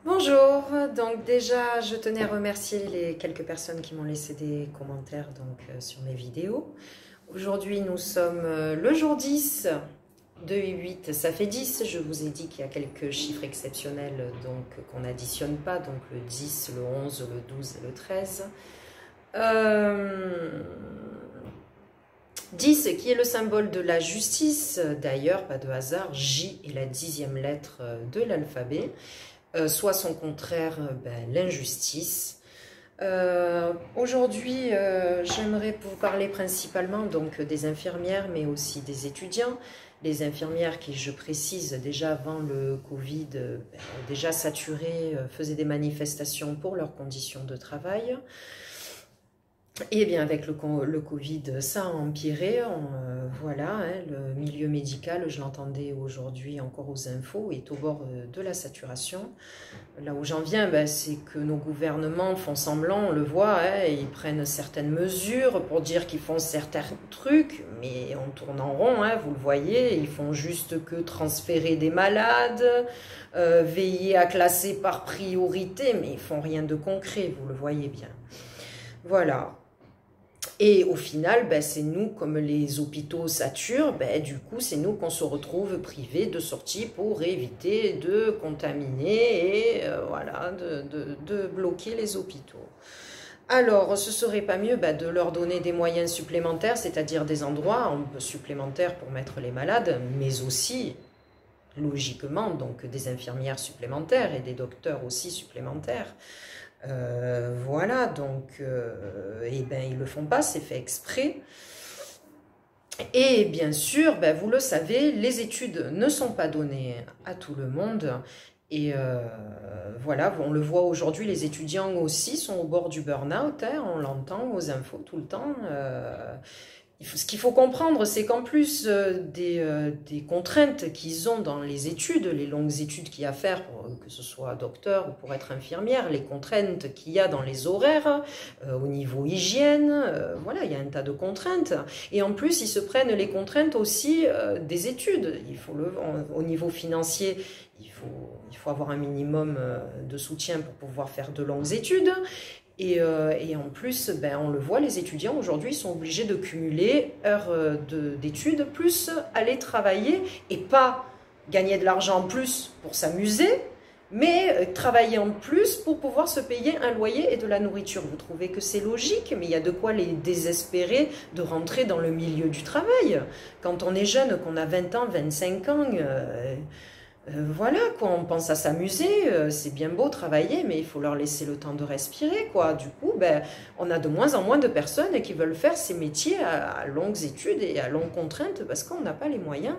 Bonjour, donc déjà je tenais à remercier les quelques personnes qui m'ont laissé des commentaires sur mes vidéos. Aujourd'hui nous sommes le jour 10, 2 et 8 ça fait 10, je vous ai dit qu'il y a quelques chiffres exceptionnels qu'on n'additionne pas, donc le 10, le 11, le 12 et le 13. 10 qui est le symbole de la justice, d'ailleurs pas de hasard, J est la 10e lettre de l'alphabet. Soit son contraire, l'injustice. Aujourd'hui, j'aimerais vous parler principalement des infirmières, mais aussi des étudiants. Les infirmières qui, je précise, déjà avant le Covid, déjà saturées, faisaient des manifestations pour leurs conditions de travail. Et bien avec le Covid, ça a empiré, voilà, hein, le milieu médical, je l'entendais aujourd'hui encore aux infos, est au bord de la saturation. Là où j'en viens, c'est que nos gouvernements font semblant, on le voit, hein, ils prennent certaines mesures pour dire qu'ils font certains trucs, mais on tourne en rond, hein, vous le voyez, ils font juste que transférer des malades, veiller à classer par priorité, mais ils font rien de concret, vous le voyez bien. Voilà. Et au final, c'est nous, comme les hôpitaux saturent, du coup, c'est nous qu'on se retrouve privés de sorties pour éviter de contaminer et voilà, de bloquer les hôpitaux. Alors, ce serait pas mieux de leur donner des moyens supplémentaires, c'est-à-dire des endroits supplémentaires pour mettre les malades, mais aussi, logiquement, donc des infirmières supplémentaires et des docteurs aussi supplémentaires. Voilà, donc, ils le font pas, c'est fait exprès. Et bien sûr, vous le savez, les études ne sont pas données à tout le monde. Et voilà, on le voit aujourd'hui, les étudiants aussi sont au bord du burn-out, hein, on l'entend aux infos tout le temps. Ce qu'il faut comprendre, c'est qu'en plus des contraintes qu'ils ont dans les études, les longues études qu'il y a à faire, que ce soit docteur ou pour être infirmière, les contraintes qu'il y a dans les horaires, au niveau hygiène, voilà, il y a un tas de contraintes. Et en plus, ils se prennent les contraintes aussi des études. Au niveau financier, il faut avoir un minimum de soutien pour pouvoir faire de longues études. Et en plus, on le voit, les étudiants aujourd'hui sont obligés de cumuler heures d'études, plus aller travailler et pas gagner de l'argent en plus pour s'amuser, mais travailler en plus pour pouvoir se payer un loyer et de la nourriture. Vous trouvez que c'est logique, mais il y a de quoi les désespérer de rentrer dans le milieu du travail. Quand on est jeune, qu'on a 20 ans, 25 ans... voilà, quoi, on pense à s'amuser, c'est bien beau travailler, mais il faut leur laisser le temps de respirer, quoi. Du coup, on a de moins en moins de personnes qui veulent faire ces métiers à longues études et à longues contraintes parce qu'on n'a pas les moyens.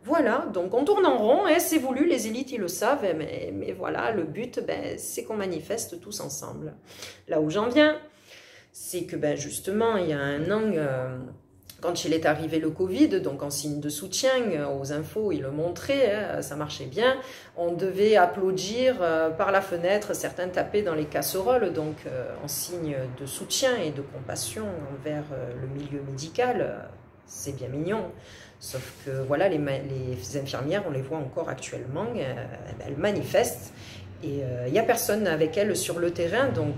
Voilà, donc on tourne en rond, hein, c'est voulu, les élites, ils le savent, mais voilà, le but, c'est qu'on manifeste tous ensemble. Là où j'en viens, c'est que, justement, il y a un an... quand il est arrivé le Covid, donc en signe de soutien, aux infos, il le montrait, hein, ça marchait bien. On devait applaudir par la fenêtre, certains tapaient dans les casseroles, donc en signe de soutien et de compassion envers le milieu médical. C'est bien mignon. Sauf que voilà, les infirmières, on les voit encore actuellement, elles manifestent. Et il n'y a personne avec elle sur le terrain, donc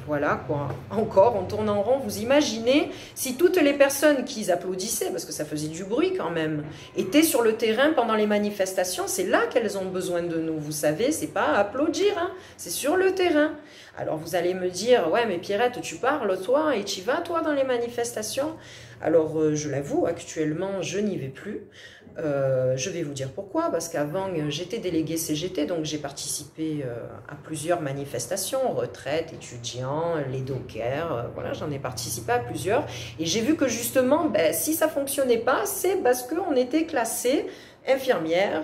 voilà quoi. Encore, on tourne en rond. Vous imaginez si toutes les personnes qui applaudissaient, parce que ça faisait du bruit quand même, étaient sur le terrain pendant les manifestations, c'est là qu'elles ont besoin de nous. Vous savez, c'est pas applaudir, hein, c'est sur le terrain. Alors vous allez me dire, ouais mais Pierrette, tu parles toi et tu vas toi dans les manifestations? Alors je l'avoue, actuellement je n'y vais plus. Je vais vous dire pourquoi, parce qu'avant j'étais déléguée CGT, donc j'ai participé à plusieurs manifestations, retraite, étudiants, les dockers, voilà, j'en ai participé à plusieurs, et j'ai vu que justement, si ça fonctionnait pas, c'est parce qu'on était classé infirmière,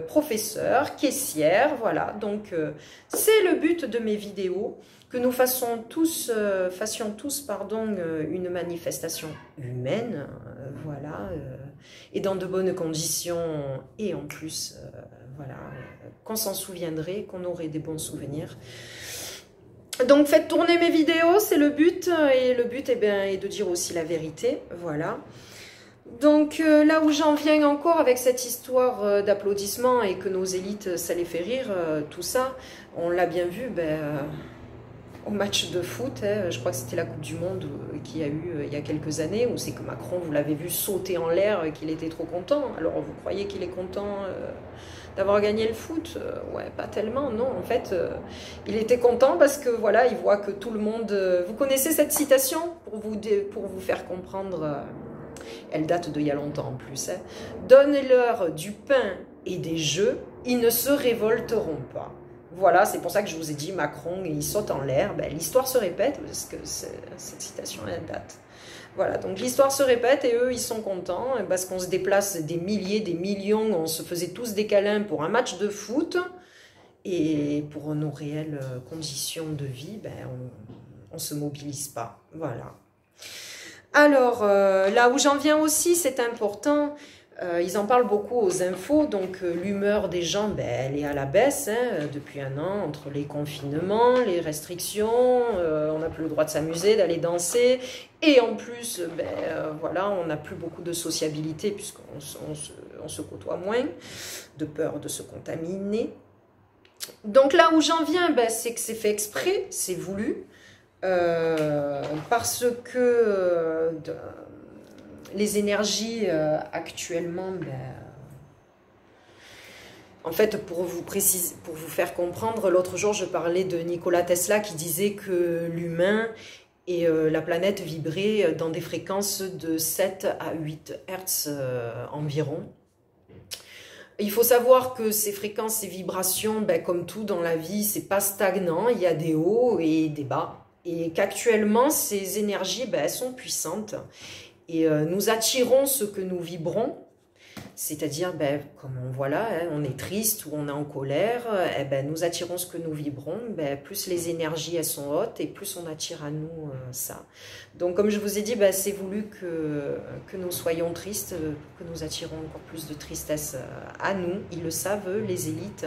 professeur, caissière, voilà, donc c'est le but de mes vidéos, que nous fassions tous une manifestation humaine, voilà, et dans de bonnes conditions, et en plus, voilà, qu'on s'en souviendrait, qu'on aurait des bons souvenirs. Donc faites tourner mes vidéos, c'est le but, et le but est de dire aussi la vérité, voilà. Donc là où j'en viens encore avec cette histoire d'applaudissements et que nos élites, ça les fait rire, tout ça, on l'a bien vu au match de foot, hein, je crois que c'était la Coupe du Monde qu'il y a eu il y a quelques années, où c'est que Macron, vous l'avez vu sauter en l'air, qu'il était trop content. Alors vous croyez qu'il est content d'avoir gagné le foot? Ouais, pas tellement, non. En fait, il était content parce que voilà, il voit que tout le monde... vous connaissez cette citation pour vous faire comprendre elle date d'il y a longtemps en plus. Hein. Donne-leur du pain et des jeux, ils ne se révolteront pas. Voilà, c'est pour ça que je vous ai dit Macron, il saute en l'air. Ben, l'histoire se répète, parce que cette citation, elle date. Voilà, donc l'histoire se répète et eux, ils sont contents parce qu'on se déplace des milliers, des millions, on se faisait tous des câlins pour un match de foot. Et pour nos réelles conditions de vie, ben, on ne se mobilise pas. Voilà. Alors, là où j'en viens aussi, c'est important, ils en parlent beaucoup aux infos, donc l'humeur des gens, ben, elle est à la baisse hein, depuis un an, entre les confinements, les restrictions, on n'a plus le droit de s'amuser, d'aller danser, et en plus, ben, voilà, on n'a plus beaucoup de sociabilité puisqu'on se côtoie moins, de peur de se contaminer. Donc là où j'en viens, ben, c'est que c'est fait exprès, c'est voulu, parce que les énergies actuellement, ben, en fait, pour vous faire comprendre, l'autre jour, je parlais de Nikola Tesla qui disait que l'humain et la planète vibraient dans des fréquences de 7 à 8 Hertz environ. Il faut savoir que ces fréquences, ces vibrations, ben, comme tout dans la vie, c'est pas stagnant, il y a des hauts et des bas. Et qu'actuellement, ces énergies, ben, elles sont puissantes. Et nous attirons ce que nous vibrons. C'est-à-dire, ben, comme on voit là, hein, on est triste ou on est en colère, eh ben, nous attirons ce que nous vibrons. Ben, plus les énergies elles sont hautes et plus on attire à nous ça. Donc comme je vous ai dit, ben, c'est voulu que nous soyons tristes, que nous attirons encore plus de tristesse à nous. Ils le savent, les élites.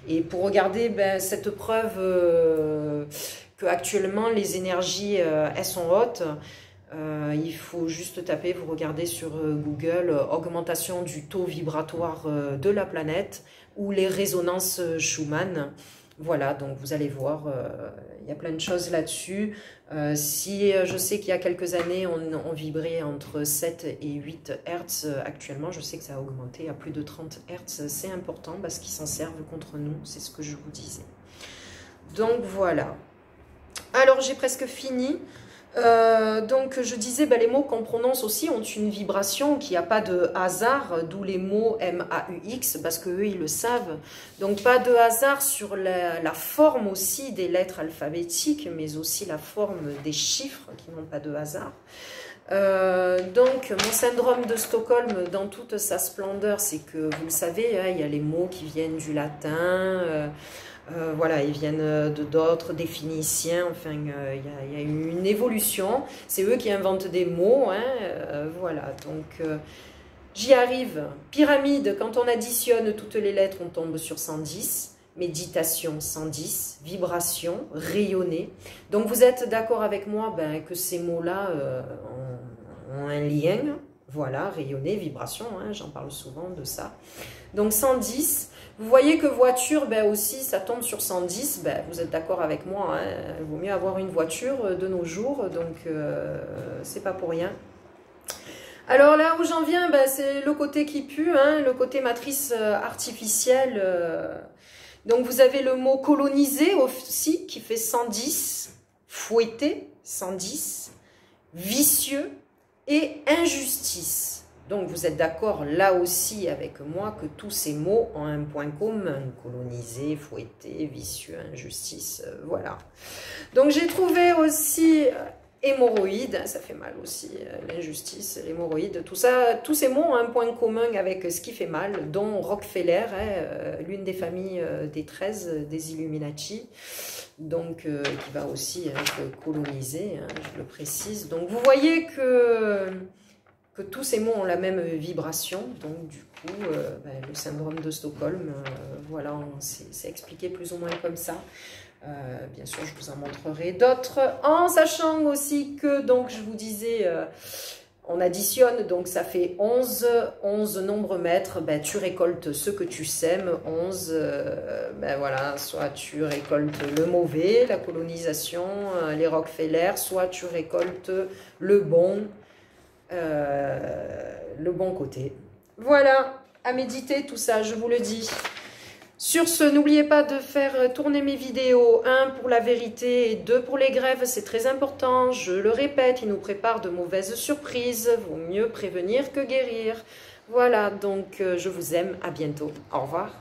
Et pour regarder ben, cette preuve que actuellement les énergies elles sont hautes, il faut juste taper, vous regardez sur Google, augmentation du taux vibratoire de la planète ou les résonances Schumann. Voilà, donc vous allez voir, il y a plein de choses là-dessus. Si je sais qu'il y a quelques années, on vibrait entre 7 et 8 Hertz, actuellement, je sais que ça a augmenté à plus de 30 Hertz. C'est important parce qu'ils s'en servent contre nous, c'est ce que je vous disais. Donc voilà. Alors j'ai presque fini. Donc je disais, ben, les mots qu'on prononce aussi ont une vibration, qu'il n'y a pas de hasard, d'où les mots M-A-U-X, parce qu'eux ils le savent. Donc pas de hasard sur la forme aussi des lettres alphabétiques, mais aussi la forme des chiffres qui n'ont pas de hasard. Donc mon syndrome de Stockholm dans toute sa splendeur, c'est que vous le savez, hein, il y a les mots qui viennent du latin, voilà, ils viennent d'autres définiciens, enfin, il y a une évolution. C'est eux qui inventent des mots, hein, voilà, donc j'y arrive. Pyramide, quand on additionne toutes les lettres, on tombe sur 110. Méditation, 110. Vibration, rayonner. Donc vous êtes d'accord avec moi ben, que ces mots-là ont un lien. Voilà, rayonner, vibration, hein, j'en parle souvent de ça. Donc 110. Vous voyez que voiture, ben aussi, ça tombe sur 110. Ben, vous êtes d'accord avec moi, hein, il vaut mieux avoir une voiture de nos jours, donc c'est pas pour rien. Alors là où j'en viens, ben, c'est le côté qui pue, hein, le côté matrice artificielle. Donc vous avez le mot coloniser aussi, qui fait 110, fouetter, 110, vicieux et injustice. Donc vous êtes d'accord là aussi avec moi que tous ces mots ont un point commun, coloniser, fouetter, vicieux, injustice, voilà. Donc j'ai trouvé aussi hémorroïdes, ça fait mal aussi, l'injustice, l'hémorroïde, tout ça, tous ces mots ont un point commun avec ce qui fait mal, dont Rockefeller, hein, l'une des familles des 13 des Illuminati, donc qui va aussi coloniser, hein, je le précise. Donc vous voyez que tous ces mots ont la même vibration, donc du coup, ben, le syndrome de Stockholm, voilà, c'est expliqué plus ou moins comme ça. Bien sûr, je vous en montrerai d'autres, en sachant aussi que, donc, je vous disais, On additionne, donc ça fait 11, 11 nombres maîtres, ben, tu récoltes ce que tu sèmes, 11, ben voilà, soit tu récoltes le mauvais, la colonisation, les Rockefeller, soit tu récoltes le bon côté. Voilà, à méditer tout ça, je vous le dis. Sur ce, n'oubliez pas de faire tourner mes vidéos, 1 pour la vérité et 2 pour les grèves, c'est très important. Je le répète, ils nous préparent de mauvaises surprises, vaut mieux prévenir que guérir. Voilà, donc je vous aime, à bientôt. Au revoir.